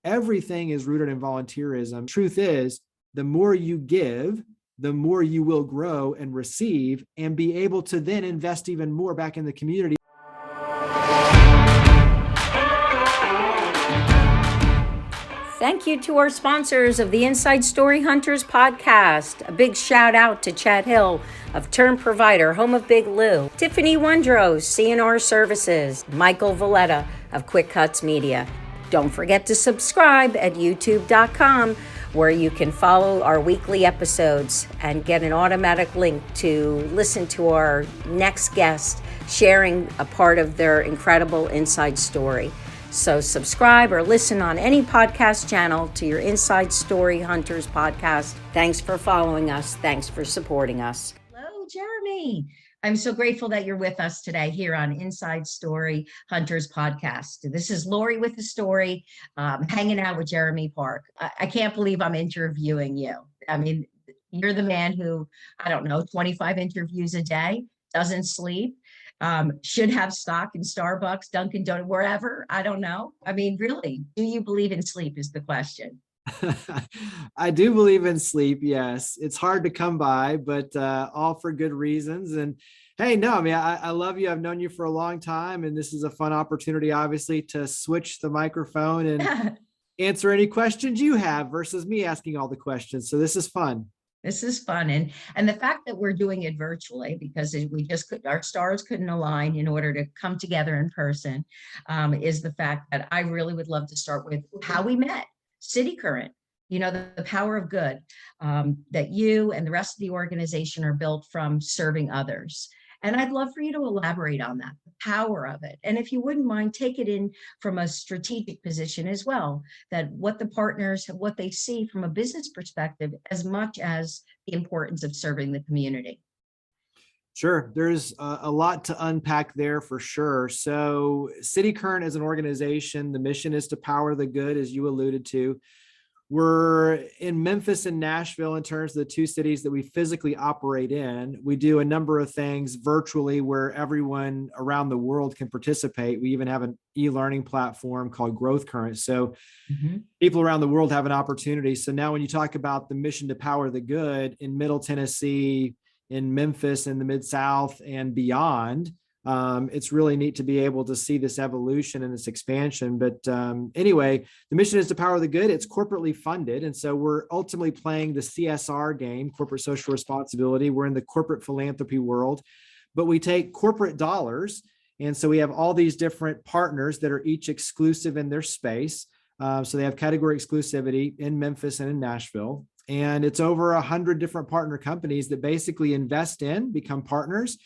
everything is rooted in volunteerism. Truth is, the more you give, the more you will grow and receive and be able to then invest even more back in the community. Thank you to our sponsors of the Inside Story Hunters podcast. A big shout out to Chad Hill of Turn Provider, home of Big Lou, Tiffany Wondros, CNR Services, Michael Valletta of Quick Cuts Media. Don't forget to subscribe at youtube.com, where you can follow our weekly episodes and get an automatic link to listen to our next guest sharing a part of their incredible inside story. So subscribe or listen on any podcast channel to your Inside Story Hunters podcast. Thanks for following us. Thanks for supporting us. Hello, Jeremy. I'm so grateful that you're with us today here on Inside Story Hunters podcast. This is Laurie with the story, hanging out with Jeremy Park. I can't believe I'm interviewing you. I mean, you're the man who, 25 interviews a day, doesn't sleep. Should have stock in Starbucks, Dunkin' Donuts, wherever. I don't know. I mean, really, do you believe in sleep is the question. I do believe in sleep. Yes. It's hard to come by, but all for good reasons. And hey, no, I mean, I love you. I've known you for a long time, and this is a fun opportunity, obviously, to switch the microphone and answer any questions you have versus me asking all the questions. So this is fun. This is fun. And the fact that we're doing it virtually, because our stars couldn't align in order to come together in person, is the fact that I really would love to start with how we met. cityCURRENT, the power of good, that you and the rest of the organization are built from serving others. And I'd love for you to elaborate on that, the power of it. And if you wouldn't mind, take it in from a strategic position as well, that what the partners, what they see from a business perspective, as much as the importance of serving the community. Sure. There's a lot to unpack there for sure. So cityCURRENT is an organization. The mission is to power the good, as you alluded to. We're in Memphis and Nashville in terms of the two cities that we physically operate in. We do a number of things virtually where everyone around the world can participate. We even have an e-learning platform called GrowthCurrent. So people around the world have an opportunity. So now when you talk about the mission to power the good in Middle Tennessee, in Memphis, in the Mid-South and beyond, it's really neat to be able to see this evolution and this expansion. But anyway, the mission is to power the good. It's corporately funded. And so we're ultimately playing the CSR game, corporate social responsibility. We're in the corporate philanthropy world, but we take corporate dollars. And so we have all these different partners that are each exclusive in their space. So they have category exclusivity in Memphis and in Nashville. And it's over 100 different partner companies that basically invest in, become partners.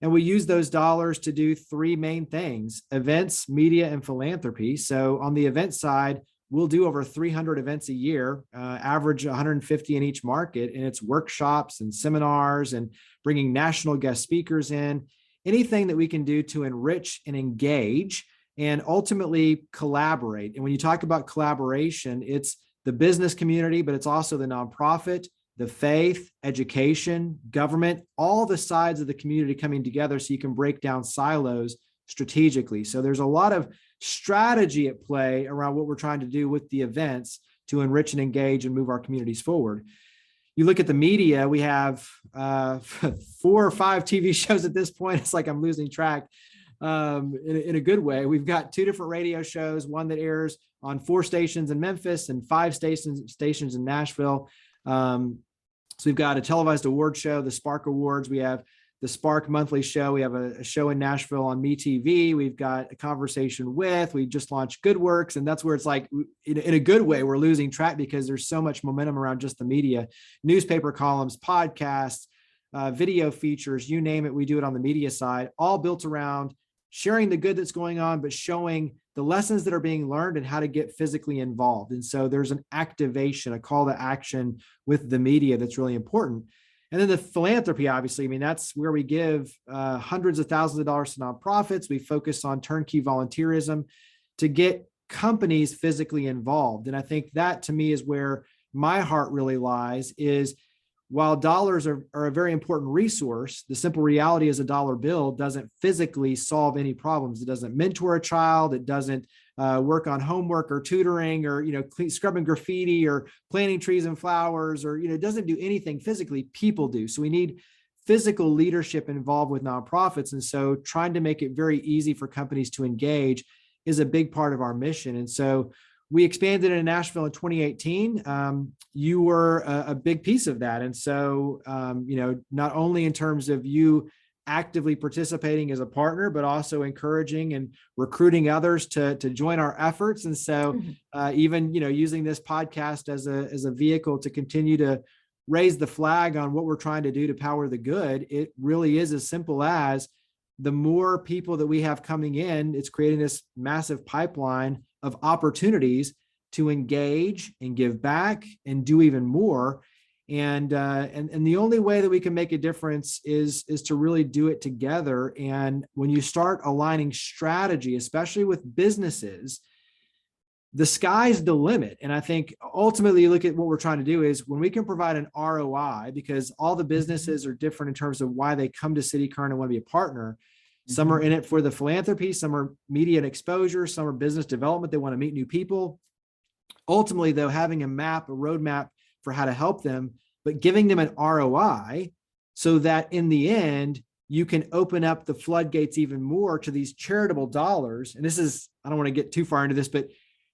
And we use those dollars to do three main things: events, media, and philanthropy. So on the event side, we'll do over 300 events a year, average 150 in each market. And it's workshops and seminars and bringing national guest speakers in, anything that we can do to enrich and engage and ultimately collaborate. And when you talk about collaboration, it's the business community, but it's also the nonprofit, the faith, education, government, all the sides of the community coming together so you can break down silos strategically. So there's a lot of strategy at play around what we're trying to do with the events to enrich and engage and move our communities forward. You look at the media, we have 4 or 5 TV shows at this point. It's like I'm losing track in a good way. We've got 2 different radio shows, one that airs on 4 stations in Memphis and 5 stations in Nashville. So we've got a televised award show, the Spark Awards. We have the Spark monthly show. We have a show in Nashville on MeTV. We've got a conversation with, we just launched Good Works. And that's where it's like, in a good way, we're losing track because there's so much momentum around just the media, newspaper columns, podcasts, video features, you name it. We do it on the media side, all built around sharing the good that's going on, but showing the lessons that are being learned and how to get physically involved. And so there's an activation, a call to action with the media that's really important. And then the philanthropy, obviously, I mean, that's where we give hundreds of thousands of dollars to nonprofits. We focus on turnkey volunteerism to get companies physically involved. And I think that to me is where my heart really lies, is while dollars are a very important resource, the simple reality is a dollar bill doesn't physically solve any problems. It doesn't mentor a child. It doesn't work on homework or tutoring or, scrubbing graffiti or planting trees and flowers, or, it doesn't do anything physically. People do. So we need physical leadership involved with nonprofits. And so trying to make it very easy for companies to engage is a big part of our mission. And so we expanded in Nashville in 2018. You were a big piece of that. And so, not only in terms of you actively participating as a partner, but also encouraging and recruiting others to join our efforts. And so even, using this podcast as a vehicle to continue to raise the flag on what we're trying to do to power the good, it really is as simple as the more people that we have coming in, it's creating this massive pipeline of opportunities to engage and give back and do even more. And the only way that we can make a difference is to really do it together. And when you start aligning strategy, especially with businesses, the sky's the limit. And I think ultimately you look at what we're trying to do is when we can provide an ROI, because all the businesses are different in terms of why they come to cityCURRENT and want to be a partner. Some are in it for the philanthropy, some are media and exposure, some are business development. They want to meet new people. Ultimately, though, having a map, a roadmap for how to help them, but giving them an ROI so that in the end, you can open up the floodgates even more to these charitable dollars. And this is, I don't want to get too far into this, but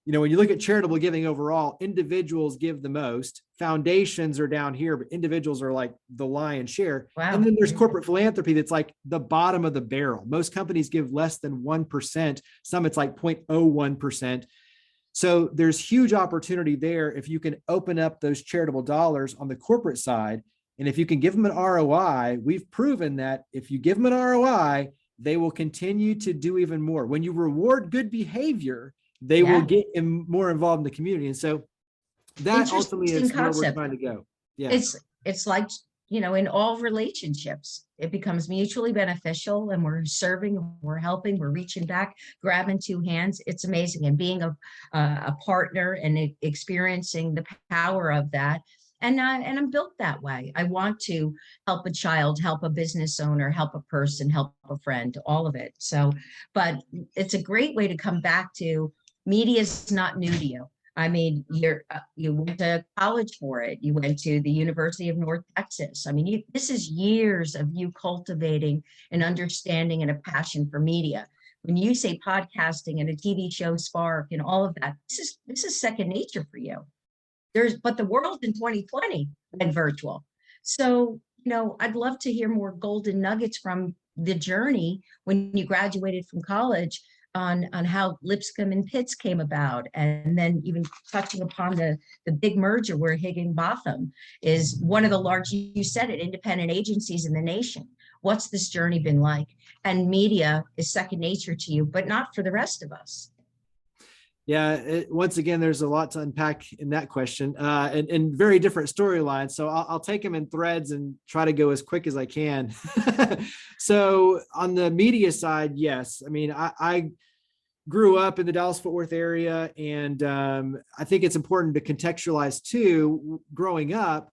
when you look at charitable giving overall, individuals give the most. Foundations are down here, but individuals are like the lion's share. Wow. And then there's corporate philanthropy that's like the bottom of the barrel. Most companies give less than 1%. Some it's like 0.01%. So there's huge opportunity there if you can open up those charitable dollars on the corporate side. And if you can give them an ROI, we've proven that if you give them an ROI, they will continue to do even more. When you reward good behavior, they will get more involved in the community. And so that ultimately is where we're trying to go. Yeah. It's like, in all relationships, it becomes mutually beneficial, and we're serving, we're helping, we're reaching back, grabbing two hands. It's amazing. And being a partner and experiencing the power of that. And I'm built that way. I want to help a child, help a business owner, help a person, help a friend, all of it. So, but it's a great way to come back to media is not new to you. I mean, you went to college for it. You went to the University of North Texas. I mean, this is years of you cultivating an understanding and a passion for media. When you say podcasting and a TV show spark and all of that, this is second nature for you. But the world in 2020 went virtual. So, I'd love to hear more golden nuggets from the journey when you graduated from college on how Lipscomb and Pitts came about, and then even touching upon the big merger where Higginbotham is one of the large, you said it, independent agencies in the nation. What's this journey been like? And media is second nature to you, but not for the rest of us. Yeah, once again, there's a lot to unpack in that question, and very different storylines. So I'll take them in threads and try to go as quick as I can. So on the media side, yes. I mean, I grew up in the Dallas-Fort Worth area, and I think it's important to contextualize too. Growing up,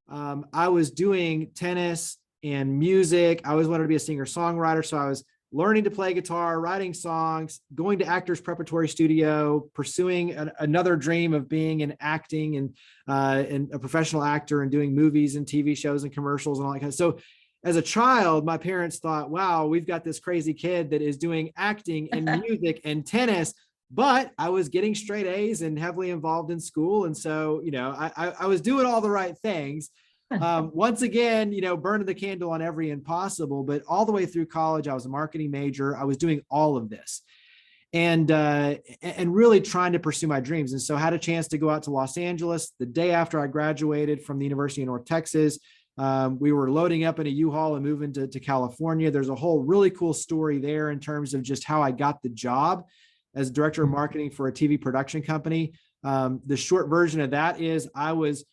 I was doing tennis and music. I always wanted to be a singer-songwriter, so I was learning to play guitar, writing songs, going to actors preparatory studio, pursuing another dream of being in acting and a professional actor and doing movies and TV shows and commercials and all that kind of. So as a child, my parents thought, wow, we've got this crazy kid that is doing acting and music and tennis, but I was getting straight A's and heavily involved in school. And so, I was doing all the right things. Once again, burning the candle on every end possible, but all the way through college, I was a marketing major. I was doing all of this and really trying to pursue my dreams. And so I had a chance to go out to Los Angeles the day after I graduated from the University of North Texas. We were loading up in a U-Haul and moving to California. There's a whole really cool story there in terms of just how I got the job as director of marketing for a TV production company. The short version of that is I was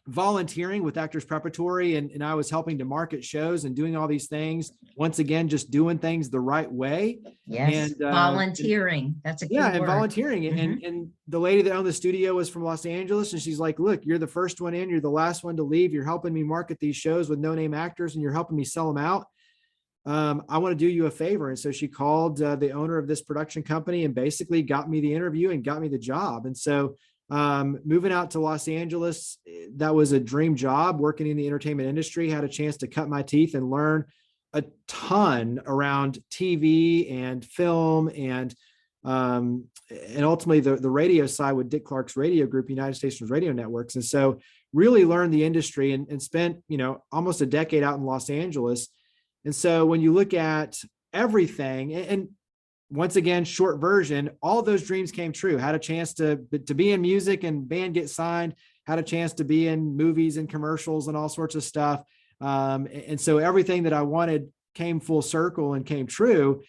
volunteering with Actors Preparatory, and I was helping to market shows and doing all these things. Once again, just doing things the right way. Yes, and volunteering. That's a key word. And volunteering. Mm-hmm. And the lady that owned the studio was from Los Angeles, and she's like, look, you're the first one in, you're the last one to leave. You're helping me market these shows with no-name actors, and you're helping me sell them out. I want to do you a favor. And so she called the owner of this production company and basically got me the interview and got me the job. And so moving out to Los Angeles, that was a dream job. Working in the entertainment industry, had a chance to cut my teeth and learn a ton around TV and film and ultimately the radio side with Dick Clark's radio group, United Stations Radio Networks. And so really learned the industry and spent, almost a decade out in Los Angeles. And so when you look at everything, and once again, short version, all those dreams came true. Had a chance to be in music and band get signed, had a chance to be in movies and commercials and all sorts of stuff. And so everything that I wanted came full circle and came true.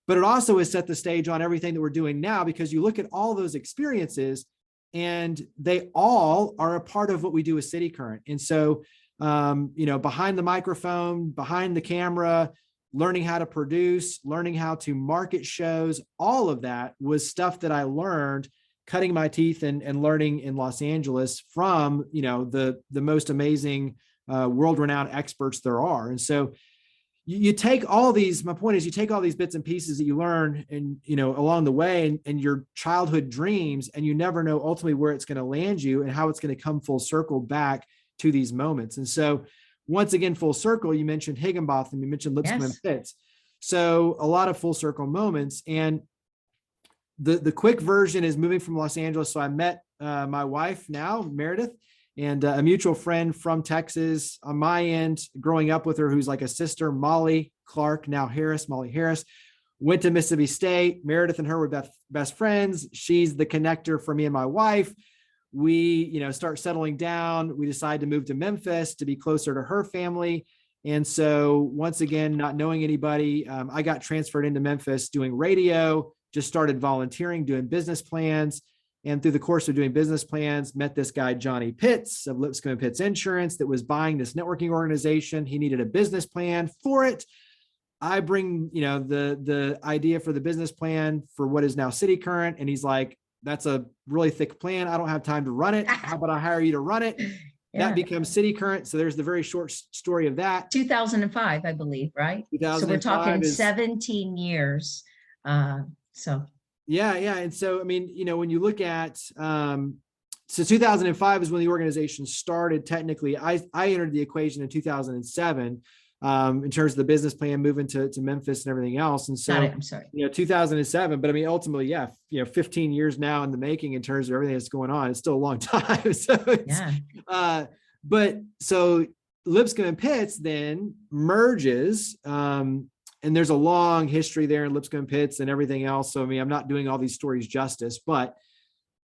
But it also has set the stage on everything that we're doing now, because you look at all those experiences and they all are a part of what we do with cityCURRENT. And so, behind the microphone, behind the camera, learning how to produce, learning how to market shows, all of that was stuff that I learned cutting my teeth and learning in Los Angeles from, the most amazing world-renowned experts there are. And so you take all these, my point is you take all these bits and pieces that you learn and, along the way and your childhood dreams, and you never know ultimately where it's going to land you and how it's going to come full circle back to these moments. And so once again, full circle, you mentioned Higginbotham, you mentioned Lipscomb and Pitts. So a lot of full circle moments. And the quick version is moving from Los Angeles. So I met my wife now, Meredith, and a mutual friend from Texas on my end, growing up with her, who's like a sister, Molly Clark, now Harris, Molly Harris, went to Mississippi State. Meredith and her were best friends. She's the connector for me and my wife. We, start settling down. We decide to move to Memphis to be closer to her family. And so once again, not knowing anybody, I got transferred into Memphis doing radio, just started volunteering, doing business plans. And through the course of doing business plans, met this guy, Johnny Pitts of Lipscomb and Pitts Insurance, that was buying this networking organization. He needed a business plan for it. I bring, the idea for the business plan for what is now cityCURRENT. And he's like, that's a really thick plan. I don't have time to run it. How about I hire you to run it? That becomes cityCURRENT. So there's the very short story of that. 2005, I believe, right? So we're talking 17 years. Yeah. And so, when you look at, so 2005 is when the organization started. Technically, I entered the equation in 2007. In terms of the business plan, moving to Memphis and everything else. And so, I'm sorry, 2007, but ultimately, 15 years now in the making in terms of everything that's going on. It's still a long time. But so Lipscomb and Pitts then merges, and there's a long history there in Lipscomb and Pitts and everything else. So, I'm not doing all these stories justice, but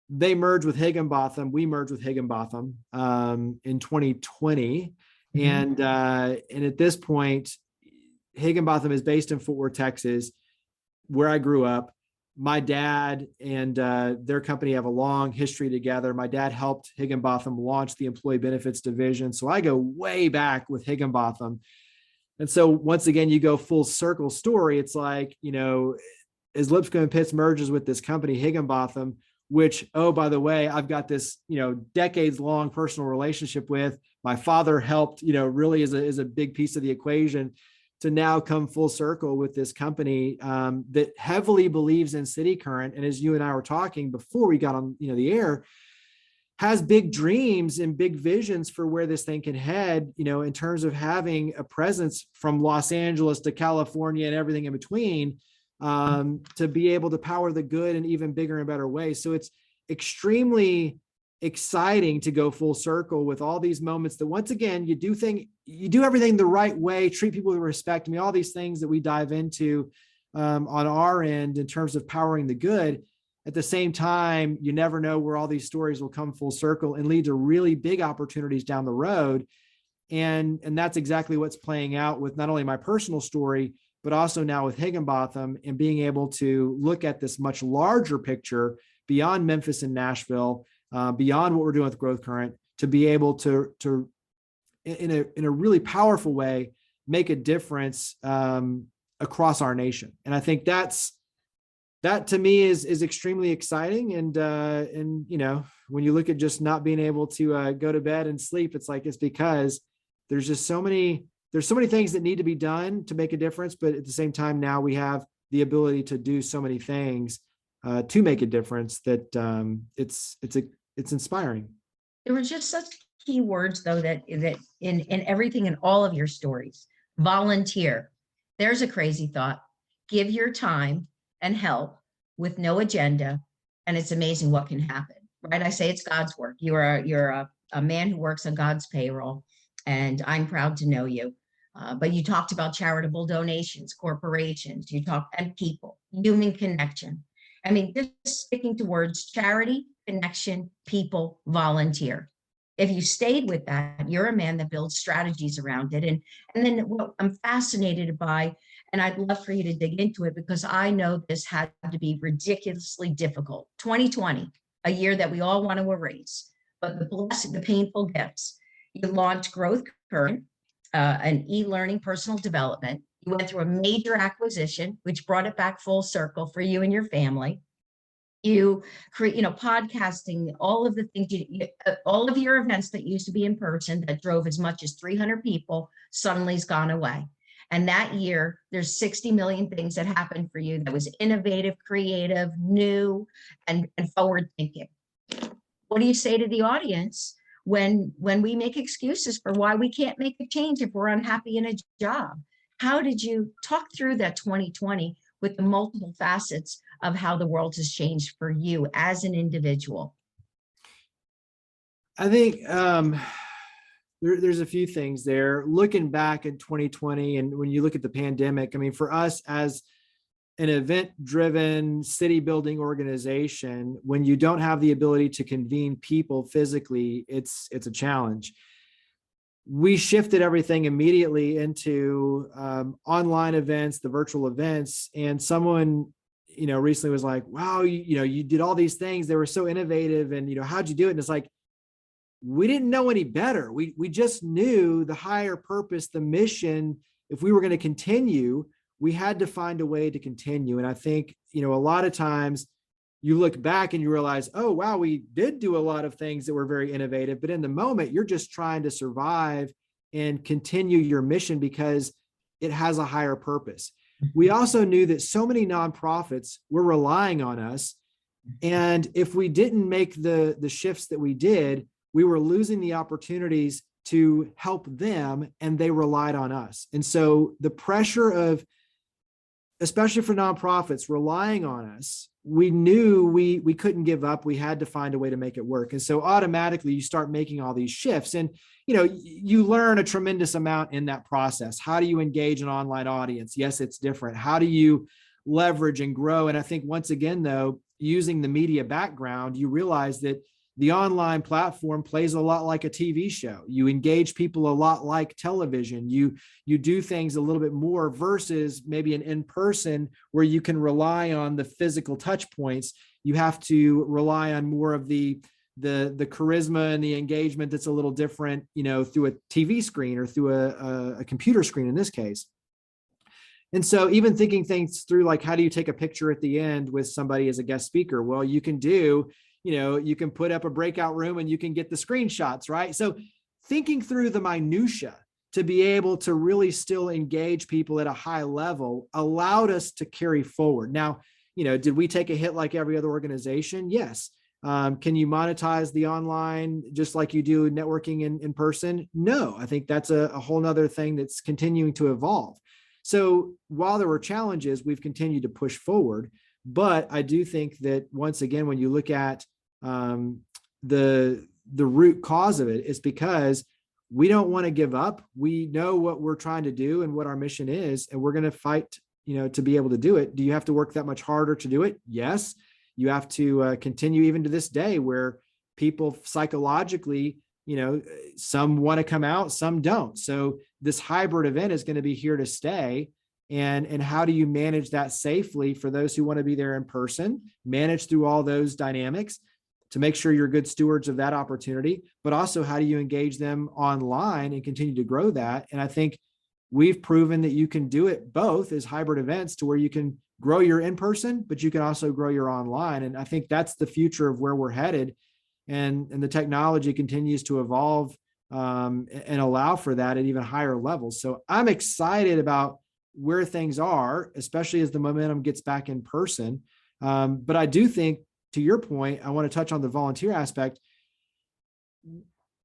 they merged with Higginbotham. We merged with Higginbotham, in 2020. And at this point, Higginbotham is based in Fort Worth, Texas, where I grew up. My dad and their company have a long history together. My dad helped Higginbotham launch the employee benefits division. So I go way back with Higginbotham. And so once again, you go full circle story. It's like, as Lipscomb and Pitts merges with this company, Higginbotham, which, oh, by the way, I've got this, decades long personal relationship with. My father helped, really is a big piece of the equation to now come full circle with this company that heavily believes in cityCURRENT. And as you and I were talking before we got on, the air, has big dreams and big visions for where this thing can head, in terms of having a presence from Los Angeles to California and everything in between, to be able to power the good in even bigger and better ways. So it's extremely exciting to go full circle with all these moments that, once again, you do everything the right way, treat people with respect. All these things that we dive into on our end in terms of powering the good. At the same time, you never know where all these stories will come full circle and lead to really big opportunities down the road. And that's exactly what's playing out with not only my personal story, but also now with Higginbotham, and being able to look at this much larger picture beyond Memphis and Nashville, beyond what we're doing with Growth Current, to be able to in a really powerful way, make a difference across our nation. And I think that to me is extremely exciting. And when you look at just not being able to go to bed and sleep, it's because there's there's so many things that need to be done to make a difference, but at the same time, now we have the ability to do so many things to make a difference that it's inspiring. There were just such key words, though, that in everything in all of your stories. Volunteer. There's a crazy thought. Give your time and help with no agenda, and it's amazing what can happen. Right? I say it's God's work. You're a man who works on God's payroll, and I'm proud to know you. But you talked about charitable donations, corporations. And people, human connection. I mean, just sticking to words: charity, connection, people, volunteer. If you stayed with that, you're a man that builds strategies around it. And then what I'm fascinated by, and I'd love for you to dig into it, because I know this had to be ridiculously difficult. 2020, a year that we all want to erase, but the painful gifts. You launched Growth Current, an e-learning personal development. You went through a major acquisition, which brought it back full circle for you and your family. You create, podcasting, all of the things, all of your events that used to be in person that drove as much as 300 people suddenly has gone away. And that year, there's 60 million things that happened for you that was innovative, creative, new, and forward thinking. What do you say to the audience when we make excuses for why we can't make a change if we're unhappy in a job? How did you talk through that 2020 with the multiple facets of how the world has changed for you as an individual? I think there's a few things there. Looking back at 2020, and when you look at the pandemic, I mean, for us as an event-driven city-building organization, when you don't have the ability to convene people physically, it's a challenge. We shifted everything immediately into online events, the virtual events, and someone, recently was like, "Wow, you did all these things. They were so innovative, and how'd you do it?" And it's like, we didn't know any better. We just knew the higher purpose, the mission. If we were going to continue, we had to find a way to continue. And I think, a lot of times you look back and you realize, oh, wow, we did do a lot of things that were very innovative. But in the moment, you're just trying to survive and continue your mission because it has a higher purpose. We also knew that so many nonprofits were relying on us. And if we didn't make the shifts that we did, we were losing the opportunities to help them, and they relied on us. And so the pressure of, especially for nonprofits, relying on us, we knew we couldn't give up. We had to find a way to make it work. And so automatically you start making all these shifts, and you learn a tremendous amount in that process. How do you engage an online audience? Yes, it's different. How do you leverage and grow? And I think once again, though, using the media background, you realize that the online platform plays a lot like a TV show. You engage people a lot like television. You do things a little bit more versus maybe an in-person where you can rely on the physical touch points. You have to rely on more of the charisma and the engagement that's a little different, through a TV screen or through a computer screen in this case. And so even thinking things through, like, how do you take a picture at the end with somebody as a guest speaker? Well, you can you can put up a breakout room and you can get the screenshots, right? So thinking through the minutia to be able to really still engage people at a high level allowed us to carry forward. Now, did we take a hit like every other organization? Yes. Can you monetize the online just like you do networking in person? No, I think that's a whole nother thing that's continuing to evolve. So while there were challenges, we've continued to push forward. But I do think that once again, when you look at the root cause of it, is because we don't want to give up. We know what we're trying to do and what our mission is, and we're going to fight, to be able to do it. Do you have to work that much harder to do it? Yes. You have to continue even to this day, where people psychologically, some want to come out, some don't. So this hybrid event is going to be here to stay. And how do you manage that safely for those who want to be there in person, manage through all those dynamics to make sure you're good stewards of that opportunity, but also how do you engage them online and continue to grow that? And I think we've proven that you can do it both as hybrid events, to where you can grow your in-person, but you can also grow your online. And I think that's the future of where we're headed. And the technology continues to evolve and allow for that at even higher levels. So I'm excited about where things are, especially as the momentum gets back in person. But I do think, to your point, I want to touch on the volunteer aspect.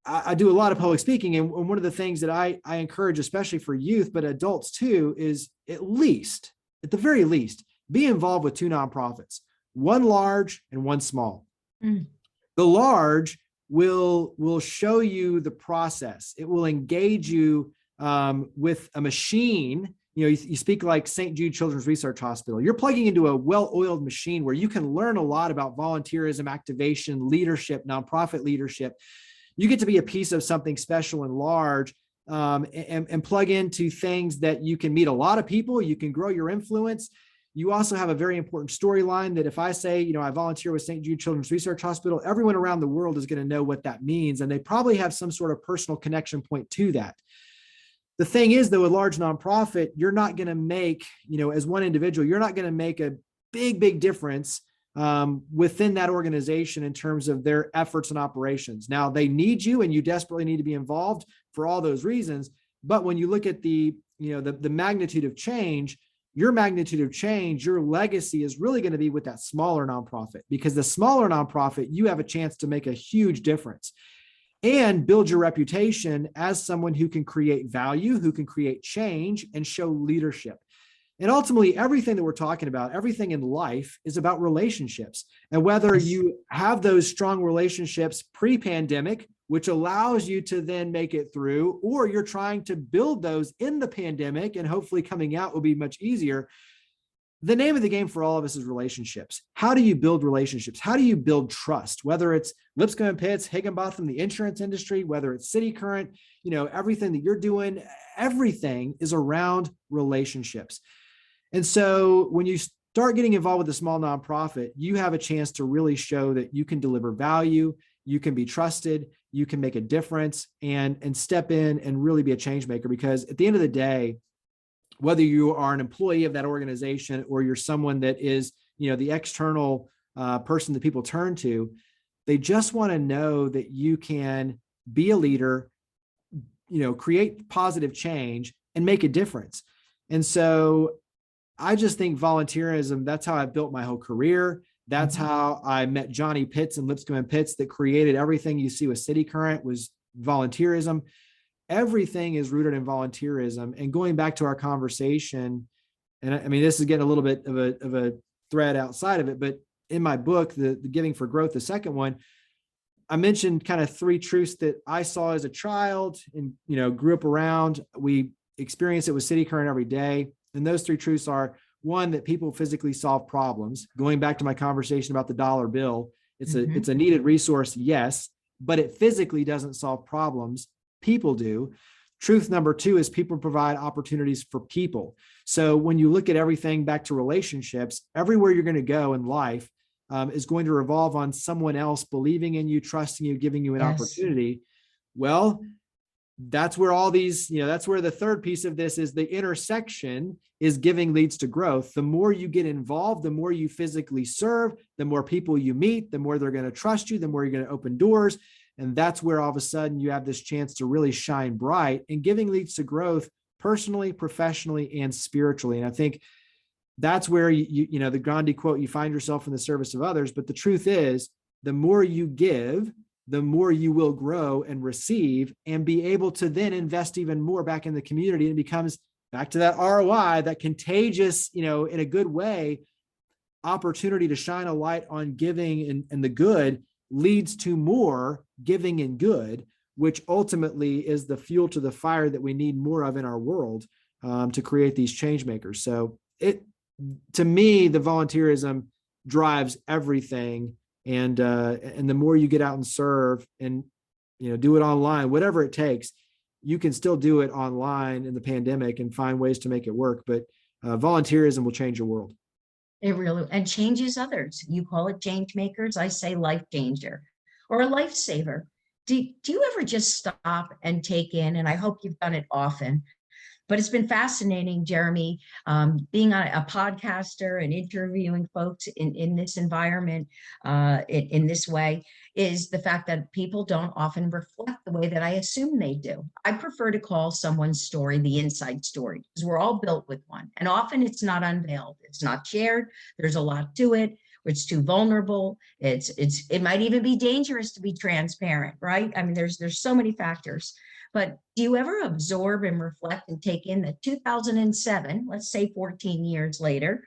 I do a lot of public speaking, and one of the things that I encourage, especially for youth, but adults too, is at the very least, be involved with 2 nonprofits, one large and one small. Mm. The large will show you the process. It will engage you with a machine. You speak like St. Jude Children's Research Hospital. You're plugging into a well-oiled machine where you can learn a lot about volunteerism, activation, leadership, nonprofit leadership. You get to be a piece of something special and large, and plug into things that you can meet a lot of people. You can grow your influence. You also have a very important storyline that if I say, I volunteer with St. Jude Children's Research Hospital, everyone around the world is going to know what that means. And they probably have some sort of personal connection point to that. The thing is, though, a large nonprofit, you're not going to make, as one individual, you're not going to make a big difference within that organization in terms of their efforts and operations. Now, they need you, and you desperately need to be involved for all those reasons. But when you look at the magnitude of change, your magnitude of change, your legacy is really going to be with that smaller nonprofit, because the smaller nonprofit, you have a chance to make a huge difference and build your reputation as someone who can create value, who can create change and show leadership. And ultimately, everything that we're talking about, everything in life is about relationships. And whether you have those strong relationships pre-pandemic, which allows you to then make it through, or you're trying to build those in the pandemic and hopefully coming out will be much easier. The name of the game for all of us is relationships. How do you build relationships? How do you build trust? Whether it's Lipscomb and Pitts, Higginbotham, the insurance industry, whether it's cityCURRENT, everything that you're doing, everything is around relationships. And so when you start getting involved with a small nonprofit, you have a chance to really show that you can deliver value, you can be trusted, you can make a difference and step in and really be a change maker. Because at the end of the day, whether you are an employee of that organization or you're someone that is, the external person that people turn to, they just want to know that you can be a leader, create positive change and make a difference. And so I just think volunteerism, that's how I built my whole career. That's how I met Johnny Pitts and Lipscomb and Pitts that created everything you see with cityCURRENT was volunteerism. Everything is rooted in volunteerism. And going back to our conversation, and I mean, this is getting a little bit of a thread outside of it, but in my book, the Giving for Growth, the second one, I mentioned kind of 3 truths that I saw as a child and, grew up around. We experience it with cityCURRENT every day. And those 3 truths are: 1, that people physically solve problems. Going back to my conversation about the dollar bill, it's a needed resource, yes, but it physically doesn't solve problems. People do. Truth number 2 is people provide opportunities for people. So when you look at everything back to relationships, everywhere you're going to go in life is going to revolve on someone else believing in you, trusting you, giving you an opportunity. Well, that's where all these, that's where the third piece of this is the intersection is giving leads to growth. The more you get involved, the more you physically serve, the more people you meet, the more they're going to trust you, the more you're going to open doors. And that's where all of a sudden you have this chance to really shine bright, and giving leads to growth personally, professionally, and spiritually. And I think that's where the Gandhi quote, you find yourself in the service of others. But the truth is, the more you give, the more you will grow and receive and be able to then invest even more back in the community. And it becomes back to that ROI, that contagious, in a good way, opportunity to shine a light on giving and the good leads to more giving and good, which ultimately is the fuel to the fire that we need more of in our world to create these change makers. So to me, the volunteerism drives everything. And the more you get out and serve and, do it online, whatever it takes, you can still do it online in the pandemic and find ways to make it work. But volunteerism will change your world. It really, and changes others. You call it change makers. I say life changer or a lifesaver. Do you ever just stop and take in, and I hope you've done it often, But it's been fascinating, Jeremy, being a podcaster and interviewing folks in this environment, in this way, is the fact that people don't often reflect the way that I assume they do. I prefer to call someone's story the inside story, because we're all built with one. And often it's not unveiled, it's not shared. There's a lot to it. It's too vulnerable. It might even be dangerous to be transparent, right? I mean, there's so many factors. But do you ever absorb and reflect and take in that 2007, let's say 14 years later,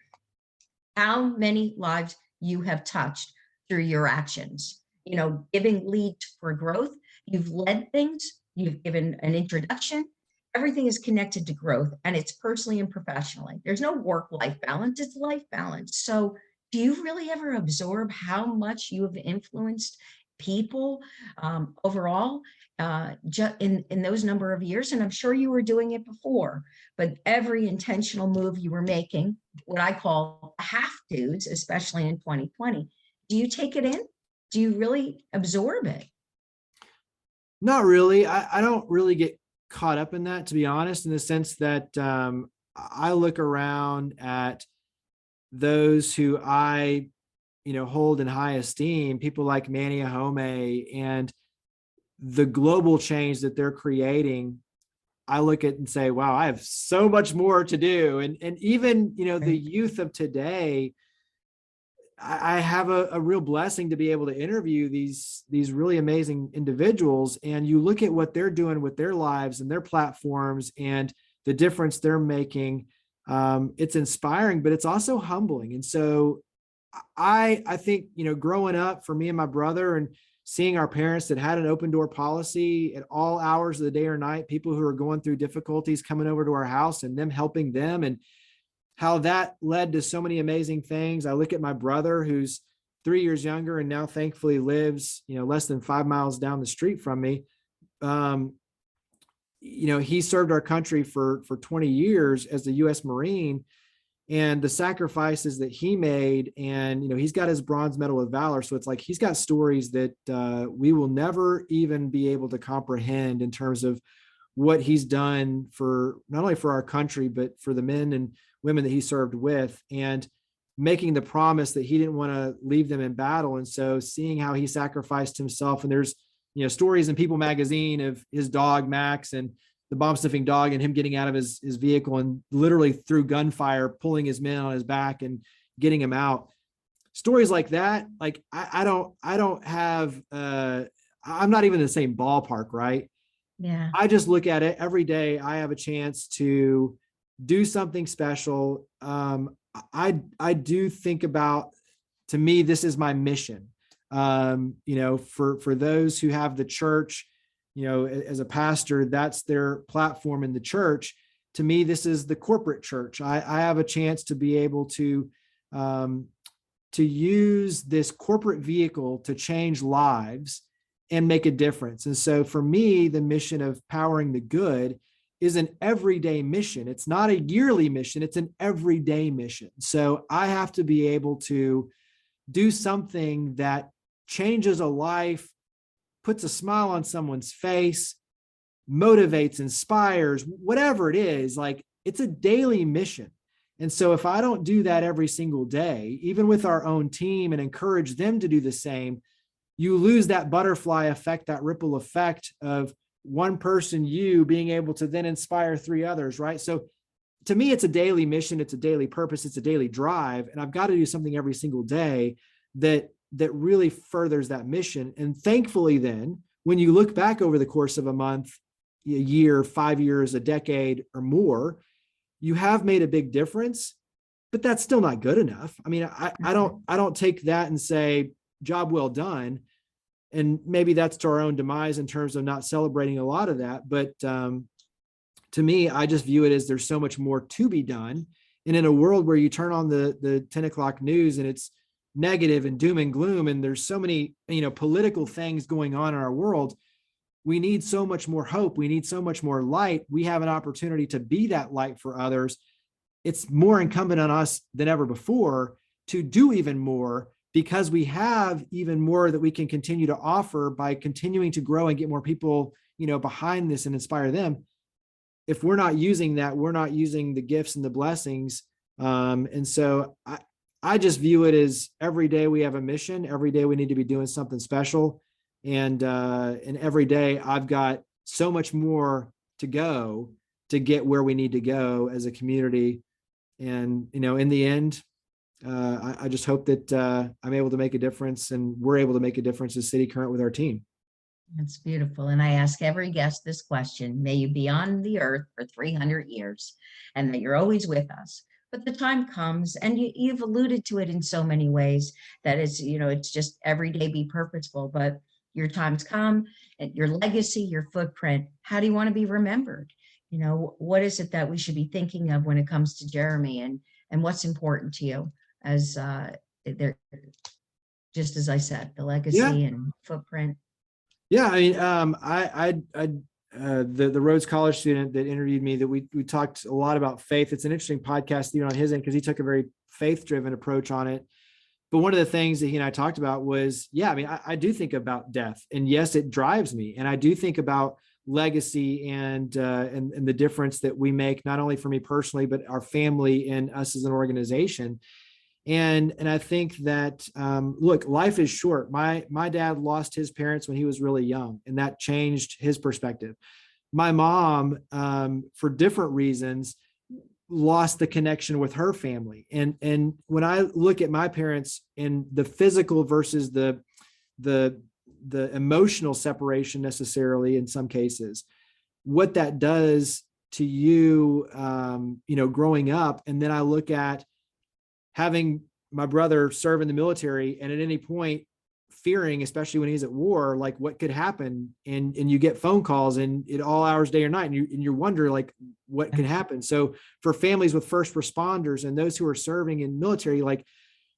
how many lives you have touched through your actions? You know, giving lead for growth, you've led things, you've given an introduction, everything is connected to growth, and it's personally and professionally. There's no work-life balance, it's life balance. So do you really ever absorb how much you have influenced people overall in those number of years? And I'm sure you were doing it before, but every intentional move you were making, what I call have-tos, especially in 2020, do you take it in? Do you really absorb it? Not really. I don't really get caught up in that, to be honest, in the sense that I look around at those who I, hold in high esteem, people like Manny Ahome, and the global change that they're creating. I look at and say, wow, I have so much more to do. And even, the youth of today, I have a real blessing to be able to interview these really amazing individuals. And you look at what they're doing with their lives and their platforms and the difference they're making. It's inspiring, but it's also humbling. And so I think, growing up for me and my brother and seeing our parents that had an open door policy at all hours of the day or night, people who are going through difficulties coming over to our house and them helping them, and how that led to so many amazing things. I look at my brother, who's 3 years younger and now thankfully lives, less than 5 miles down the street from me. He served our country for 20 years as a U.S. Marine, and the sacrifices that he made, and, he's got his Bronze Medal of Valor. So it's like, he's got stories that we will never even be able to comprehend in terms of what he's done for not only for our country, but for the men and women that he served with, and making the promise that he didn't want to leave them in battle. And so seeing how he sacrificed himself, and there's, stories in People magazine of his dog, Max, and the bomb sniffing dog, and him getting out of his vehicle and literally through gunfire, pulling his men on his back and getting him out. Stories like that. Like, I don't have, I'm not even in the same ballpark, right? Yeah. I just look at it every day. I have a chance to do something special. I do think about, to me, this is my mission. For those who have the church, as a pastor, that's their platform in the church. To me, this is the corporate church. I have a chance to be able to use this corporate vehicle to change lives and make a difference. And so for me, the mission of powering the good is an everyday mission. It's not a yearly mission. It's an everyday mission. So I have to be able to do something that changes a life, puts a smile on someone's face, motivates, inspires, whatever it is. Like, it's a daily mission. And so if I don't do that every single day, even with our own team, and encourage them to do the same, you lose that butterfly effect, that ripple effect of one person, you being able to then inspire 3 others, right? So to me, it's a daily mission. It's a daily purpose. It's a daily drive. And I've got to do something every single day that really furthers that mission. And thankfully, then, when you look back over the course of a month, a year, 5 years, a decade or more, you have made a big difference, but that's still not good enough. I mean, I don't take that and say, job well done. And maybe that's to our own demise in terms of not celebrating a lot of that. But to me, I just view it as there's so much more to be done. And in a world where you turn on the 10 o'clock news and it's negative and doom and gloom, and there's so many, political things going on in our world, we need so much more hope. We need so much more light. We have an opportunity to be that light for others. It's more incumbent on us than ever before to do even more, because we have even more that we can continue to offer by continuing to grow and get more people, behind this and inspire them. if we're not using that, we're not using the gifts and the blessings. And so I just view it as every day we have a mission. Every day we need to be doing something special. And every day I've got so much more to go to get where we need to go as a community. And, in the end, I just hope that I'm able to make a difference, and we're able to make a difference as cityCURRENT with our team. That's beautiful. And I ask every guest this question: may you be on the earth for 300 years and that you're always with us. But the time comes, and you've alluded to it in so many ways, that it's just every day be purposeful, but your times come, and your legacy, your footprint, how do you want to be remembered? What is it that we should be thinking of when it comes to Jeremy, and what's important to you as there, just as I said, the legacy and footprint? Yeah, I mean, the Rhodes College student that interviewed me, that we talked a lot about faith. It's an interesting podcast even on his end, because he took a very faith-driven approach on it. But one of the things that he and I talked about was, I mean, I do think about death, and yes, it drives me, and I do think about legacy and the difference that we make, not only for me personally, but our family and us as an organization. And I think that, look, life is short. My dad lost his parents when he was really young, and that changed his perspective. My mom, for different reasons, lost the connection with her family. And when I look at my parents and the physical versus the emotional separation necessarily in some cases, what that does to you, growing up. And then I look at having my brother serve in the military, and at any point fearing, especially when he's at war, like what could happen, and you get phone calls and at all hours, day or night, and you wonder like what could happen. So for families with first responders and those who are serving in military, like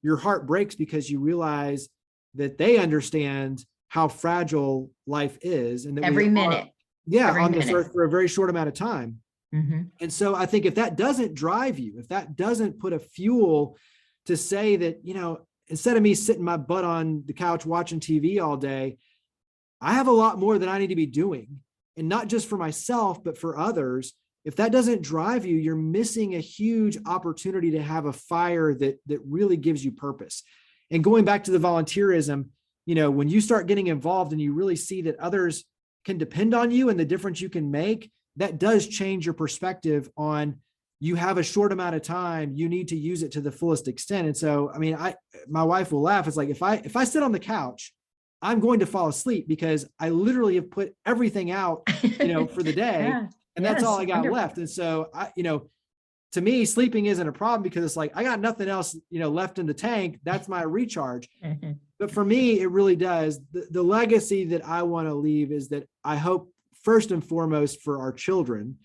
your heart breaks, because you realize that they understand how fragile life is, and that every minute, on this earth for a very short amount of time. Mm-hmm. And so I think if that doesn't drive you, if that doesn't put a fuel to say that, instead of me sitting my butt on the couch watching TV all day, I have a lot more that I need to be doing, and not just for myself, but for others. If that doesn't drive you, you're missing a huge opportunity to have a fire that really gives you purpose. And going back to the volunteerism, when you start getting involved and you really see that others can depend on you and the difference you can make, that does change your perspective on, you have a short amount of time, you need to use it to the fullest extent. And so, I mean, my wife will laugh. It's like, if I sit on the couch, I'm going to fall asleep, because I literally have put everything out, for the day, and that's all I got left. And so to me, sleeping isn't a problem, because it's like, I got nothing else, left in the tank. That's my recharge. But for me, it really does. The legacy that I want to leave is that I hope, first and foremost, for our children,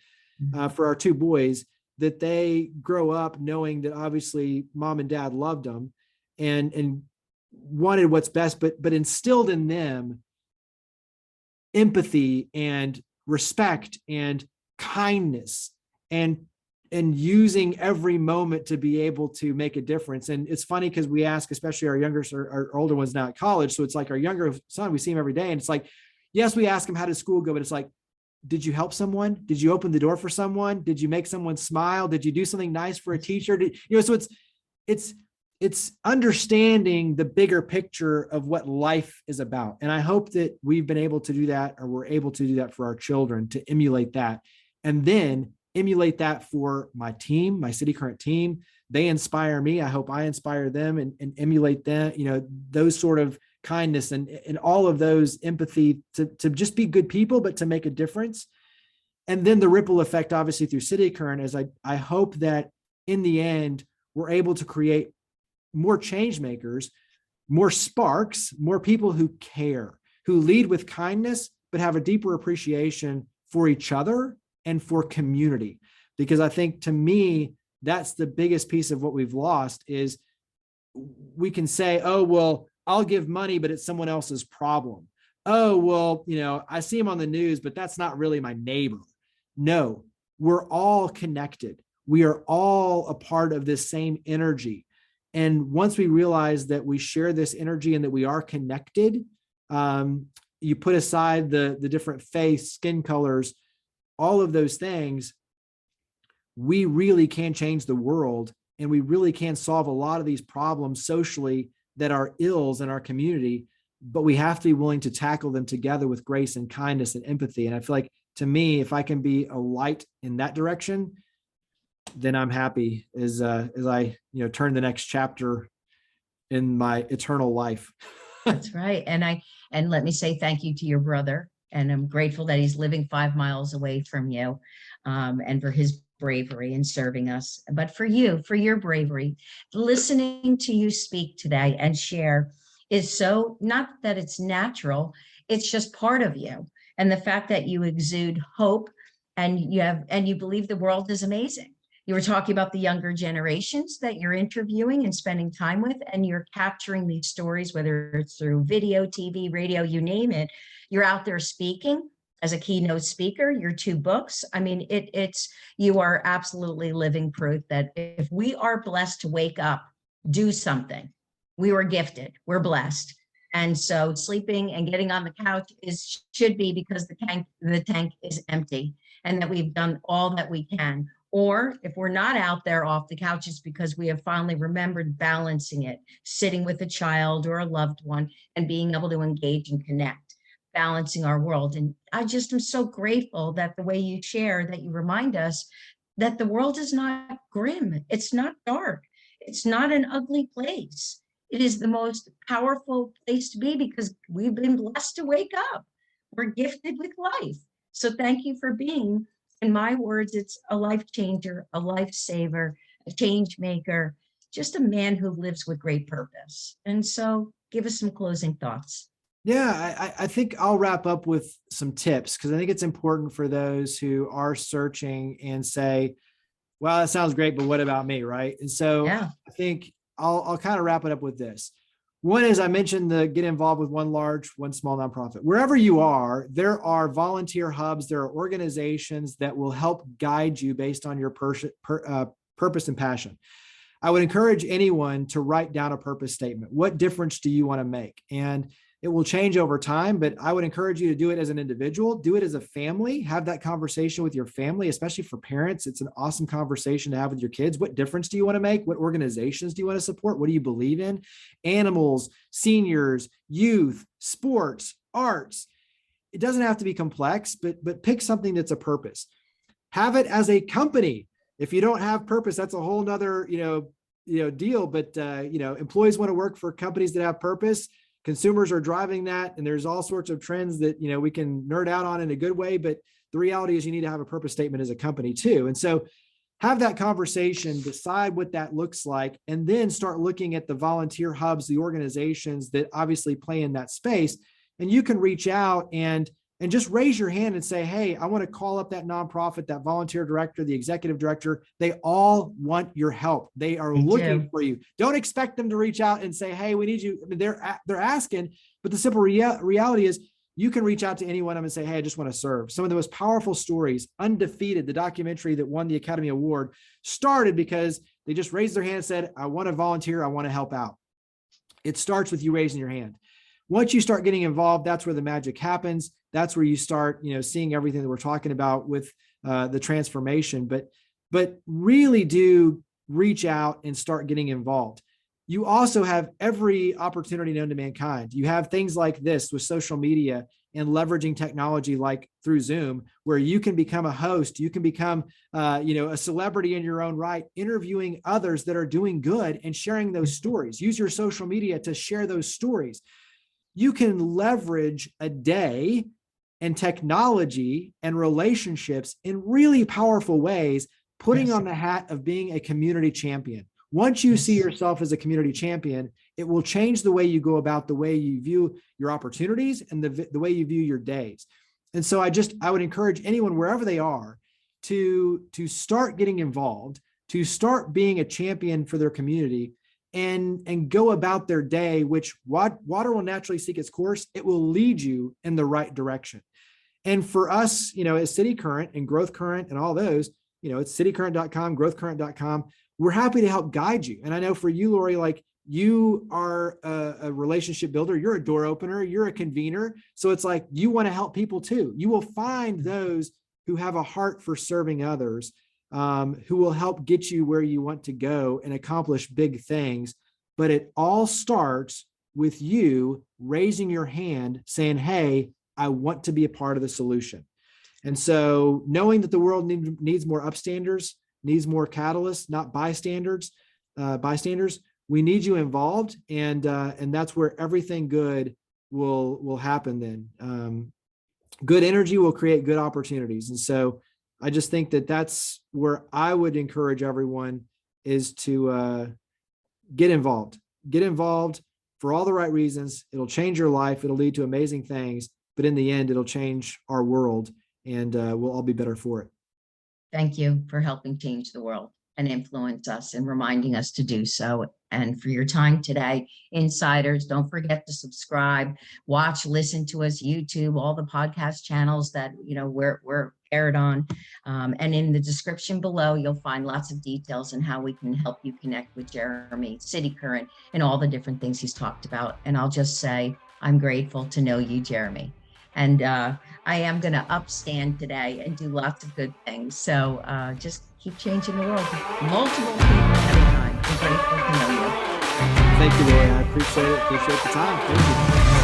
for our two boys, that they grow up knowing that obviously mom and dad loved them and wanted what's best, but instilled in them empathy and respect and kindness, and using every moment to be able to make a difference. And it's funny, because we ask, especially our younger, our older ones now at college. So it's like our younger son, we see him every day, and it's like, yes, we ask him, how did school go? But it's like, did you help someone? Did you open the door for someone? Did you make someone smile? Did you do something nice for a teacher? So it's understanding the bigger picture of what life is about. And I hope that we've been able to do that, or we're able to do that for our children, to emulate that, and then emulate that for my team, my cityCURRENT team. They inspire me. I hope I inspire them, and emulate them, those sort of kindness and all of those empathy to just be good people, but to make a difference. And then the ripple effect, obviously, through cityCURRENT, is I hope that in the end, we're able to create more change makers, more sparks, more people who care, who lead with kindness, but have a deeper appreciation for each other and for community. Because I think, to me, that's the biggest piece of what we've lost, is we can say, oh, well, I'll give money, but it's someone else's problem. Oh, well, I see him on the news, but that's not really my neighbor. No, we're all connected. We are all a part of this same energy. And once we realize that we share this energy and that we are connected, you put aside the different faiths, skin colors, all of those things, we really can change the world, and we really can solve a lot of these problems socially that are ills in our community, but we have to be willing to tackle them together with grace and kindness and empathy. And I feel like, to me, if I can be a light in that direction, then I'm happy as I, turn the next chapter in my eternal life. That's right. And let me say thank you to your brother. And I'm grateful that he's living 5 miles away from you, and for his bravery in serving us. But for you, for your bravery, listening to you speak today and share is so, not that it's natural, it's just part of you. And the fact that you exude hope, and you believe the world is amazing. You were talking about the younger generations that you're interviewing and spending time with, and you're capturing these stories, whether it's through video, TV, radio, you name it. You're out there speaking as a keynote speaker, your 2 books. I mean, you are absolutely living proof that if we are blessed to wake up, do something, we were gifted, we're blessed. And so sleeping and getting on the couch should be because the tank is empty, and that we've done all that we can. Or if we're not out there off the couch, it's because we have finally remembered balancing it, sitting with a child or a loved one and being able to engage and connect, balancing our world. And I just am so grateful that the way you share, that you remind us that the world is not grim. It's not dark. It's not an ugly place. It is the most powerful place to be because we've been blessed to wake up. We're gifted with life. So thank you for being, in my words, it's a life changer, a lifesaver, a change maker, just a man who lives with great purpose. And so give us some closing thoughts. Yeah, I think I'll wrap up with some tips, because I think it's important for those who are searching and say, well, that sounds great, but what about me, right? And so Yeah. I think I'll kind of wrap it up with this. One is, I mentioned the get involved with one large, one small nonprofit. Wherever you are, there are volunteer hubs, there are organizations that will help guide you based on your purpose and passion. I would encourage anyone to write down a purpose statement. What difference do you want to make? And it will change over time, but I would encourage you to do it as an individual, do it as a family, have that conversation with your family, especially for parents. It's an awesome conversation to have with your kids. What difference do you want to make? What organizations do you want to support? What do you believe in? Animals, seniors, youth, sports, arts. It doesn't have to be complex, but pick something that's a purpose. Have it as a company. If you don't have purpose, that's a whole nother, deal. But employees want to work for companies that have purpose. Consumers are driving that, and there's all sorts of trends that we can nerd out on in a good way, but the reality is you need to have a purpose statement as a company too. And so have that conversation, decide what that looks like, and then start looking at the volunteer hubs, the organizations that obviously play in that space. And you can reach out and just raise your hand and say, hey, I want to call up that nonprofit, that volunteer director, the executive director. They all want your help. They are looking for you. Don't expect them to reach out and say, hey, we need you. I mean, they're asking, but the simple reality is you can reach out to any one of them and say, hey, I just want to serve. Some of the most powerful stories, Undefeated, the documentary that won the Academy Award, started because they just raised their hand and said, I want to volunteer. I want to help out. It starts with you raising your hand. Once you start getting involved, that's where the magic happens. That's where you start, seeing everything that we're talking about with the transformation. But really do reach out and start getting involved. You also have every opportunity known to mankind. You have things like this with social media and leveraging technology like through Zoom, where you can become a host. You can become, a celebrity in your own right, interviewing others that are doing good and sharing those stories. Use your social media to share those stories. You can leverage a day and technology and relationships in really powerful ways, putting on the hat of being a community champion. Once you see yourself as a community champion, it will change the way you go about the way you view your opportunities and the way you view your days. And so I would encourage anyone, wherever they are, to start getting involved, to start being a champion for their community, and go about their day, which water will naturally seek its course. It will lead you in the right direction. And for us, as cityCURRENT and GrowthCurrent and all those, it's citycurrent.com, growthcurrent.com. We're happy to help guide you. And I know for you, Laurie, like you are a relationship builder, you're a door opener, you're a convener. So it's like, you want to help people too. You will find those who have a heart for serving others, who will help get you where you want to go and accomplish big things. But it all starts with you raising your hand saying, hey, I want to be a part of the solution. And so knowing that the world needs more upstanders, needs more catalysts, not bystanders, we need you involved. And that's where everything good will happen then. Good energy will create good opportunities. And so I just think that that's where I would encourage everyone is to get involved for all the right reasons. It'll change your life. It'll lead to amazing things, but in the end, it'll change our world, and we'll all be better for it. Thank you for helping change the world and influence us and reminding us to do so. And for your time today, insiders, don't forget to subscribe, watch, listen to us, YouTube, all the podcast channels that, we're aired on. And in the description below, you'll find lots of details on how we can help you connect with Jeremy, cityCURRENT, and all the different things he's talked about. And I'll just say, I'm grateful to know you, Jeremy. And I am going to upstand today and do lots of good things. So just keep changing the world. Multiple people at a time. I'm grateful to know you. Thank you, Laurie. I appreciate it. Appreciate the time. Thank you.